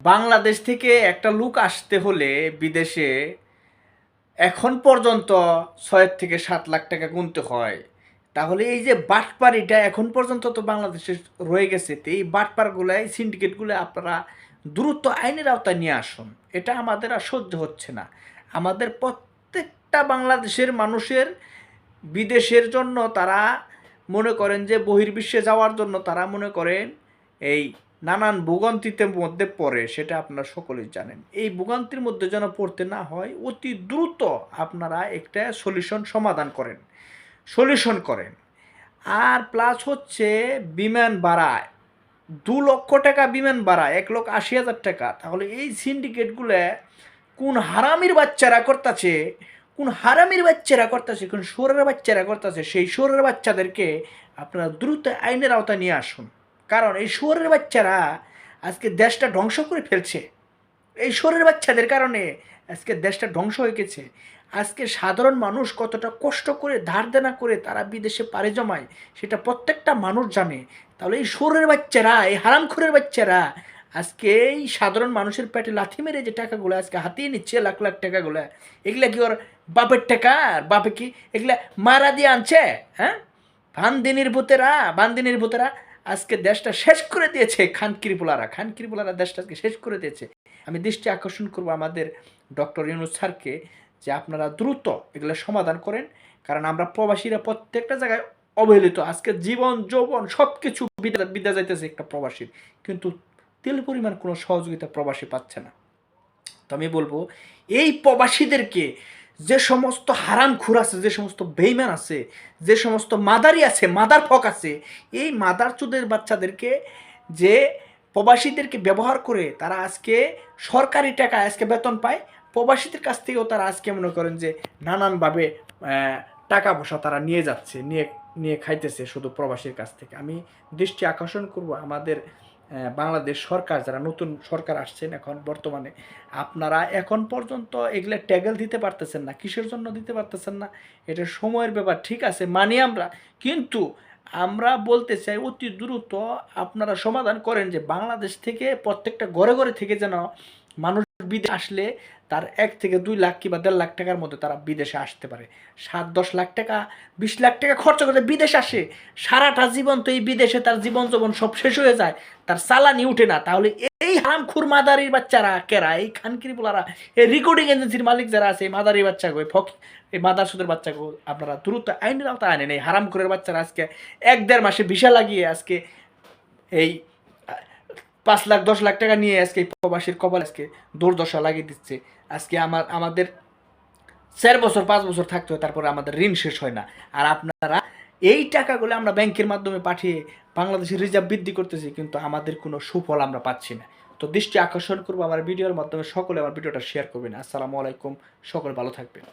বাংলাদেশ থেকে একটা লোক আসতে হলে বিদেশে এখন পর্যন্ত ৬ থেকে ৭ লাখ টাকা গুনতে হয়। তাহলে এই যে বাটপাড়িটা এখন পর্যন্ত তো বাংলাদেশে রয়ে গেছে, তো এই বাটপারগুলো এই সিন্ডিকেটগুলো আপনারা দ্রুত আইনের আওতায় নিয়ে আসুন। এটা আমাদের আর সহ্য হচ্ছে না। আমাদের প্রত্যেকটা বাংলাদেশের মানুষের বিদেশের জন্য তারা মনে করেন যে বহির্বিশ্বে যাওয়ার জন্য তারা মনে করেন এই নানান ভোগান্তিতে মধ্যে পড়ে, সেটা আপনারা সকলেই জানেন। এই ভোগান্তির মধ্যে যেন পড়তে না হয়, অতি দ্রুত আপনারা একটা সমাধান করেন, সলিউশন করেন। আর প্লাস হচ্ছে বিমান ভাড়া 2 লক্ষ টাকা, বিমান ভাড়া 1,80,000 টাকা। তাহলে এই সিন্ডিকেটগুলো কোন হারামির বাচ্চারা করতেছে, কোন হারামির বাচ্চারা করতেছে, কোন শোরের বাচ্চারা করতেছে, সেই শোরের বাচ্চাদেরকে আপনারা দ্রুত আইনের আওতায় নিয়ে আসুন। কারণ এই শোরের বাচ্চারা আজকে দেশটা ধ্বংস করে ফেলছে। এই শোরের বাচ্চাদের কারণে আজকে দেশটা ধ্বংস হয়ে গেছে। আজকে সাধারণ মানুষ কতটা কষ্ট করে ধার দেনা করে তারা বিদেশে পাড়ি জমায়, সেটা প্রত্যেকটা মানুষ জানে। তাহলে এই শোরের বাচ্চারা, এই হারামখোরের বাচ্চারা আজকে এই সাধারণ মানুষের পেটে লাথি মেরে যে টাকাগুলো আজকে হাতিয়ে নিচ্ছে, লাখ লাখ টাকাগুলো, এগুলা কি ওর বাপের টাকা? আর বাপে কি এগুলা মারা দিয়ে আনছে? হ্যাঁ, বান্দিনীর ভূতেরা আজকে দেশটা শেষ করে দিয়েছে। খানকির পোলারা দেশটা আজকে শেষ করে দিয়েছে। আমি দৃষ্টি আকর্ষণ করব আমাদের ডক্টর ইউনূস স্যারকে যে আপনারা দ্রুত এগুলো সমাধান করেন। কারণ আমরা প্রবাসীরা প্রত্যেকটা জায়গায় অবহেলিত। আজকে জীবন যৌবন সব কিছু বিদ্যা যাইতেছে একটা প্রবাসীর, কিন্তু তেল পরিমাণ কোনো সহযোগিতা প্রবাসী পাচ্ছে না। তো আমি বলবো এই প্রবাসীদেরকে, যে সমস্ত হারামখোর আছে, যে সমস্ত বেইমান আছে, যে সমস্ত মাদারি আছে, মাদার ফক আছে, এই মাদার চুদের বাচ্চাদেরকে, যে প্রবাসীদেরকে ব্যবহার করে তারা আজকে সরকারি টাকা আজকে বেতন পায়, প্রবাসীদের কাছ থেকেও তারা আজকে মনে করেন যে নানানভাবে টাকা পয়সা তারা নিয়ে যাচ্ছে, নিয়ে খাইতেছে শুধু প্রবাসীর কাছ থেকে। আমি দৃষ্টি আকর্ষণ করব আমাদের বাংলাদেশ সরকার, যারা নতুন সরকার আসছেন এখন বর্তমানে, আপনারা এখন পর্যন্ত এগুলো ট্যাগেল দিতে পারতেছেন না। কিসের জন্য দিতে পারতেছেন না? এটা সময়ের ব্যাপার, ঠিক আছে, মানি আমরা। কিন্তু আমরা বলতে চাই অতি দ্রুত আপনারা সমাধান করেন যে বাংলাদেশ থেকে প্রত্যেকটা ঘরে ঘরে থেকে যেন মানুষ বিদেশে আসলে তার 1 থেকে 2 লাখ কিংবা 1.5 লাখ টাকার মধ্যে তারা বিদেশে আসতে পারে। 7-10 লাখ টাকা, 20 লাখ টাকা খরচ করে বিদেশ আসে, সারাটা জীবন তো এই বিদেশে তার জীবন যৌবন সব শেষ হয়ে যায়, তার চালানি উঠে না। তাহলে এই হারামখোর মাদারির বাচ্চারা কেরা? এই খানকির পোলারা, এই রেকর্ডিং এজেন্সির মালিক যারা আছে, এই মাদারির বাচ্চাগো, এই মাদার সুদের বাচ্চাগো আপনারা দ্রুত আইনের আওতায় আনেন। এই হারামখোরের বাচ্চারা আজকে 1-1.5 মাসে ভিসা লাগিয়ে আজকে এই 5 লাখ 10 লাখ টাকা নিয়ে আজকে প্রবাসীর কপাল আজকে দুর্দশা লাগিয়ে দিচ্ছে। আজকে আমাদের 4 বছর 5 বছর থাকতে হয়, তারপরে আমাদের ঋণ শেষ হয় না। আর আপনারা এই টাকাগুলো আমরা ব্যাংকের মাধ্যমে পাঠিয়ে বাংলাদেশের রিজার্ভ বৃদ্ধি করতেছি, কিন্তু আমাদের কোনো সুফল আমরা পাচ্ছি না। তো দৃষ্টি আকর্ষণ করবো আমার ভিডিওর মাধ্যমে, সকলে আমার ভিডিওটা শেয়ার করবেন। আসসালামু আলাইকুম, সকলে ভালো থাকবেন।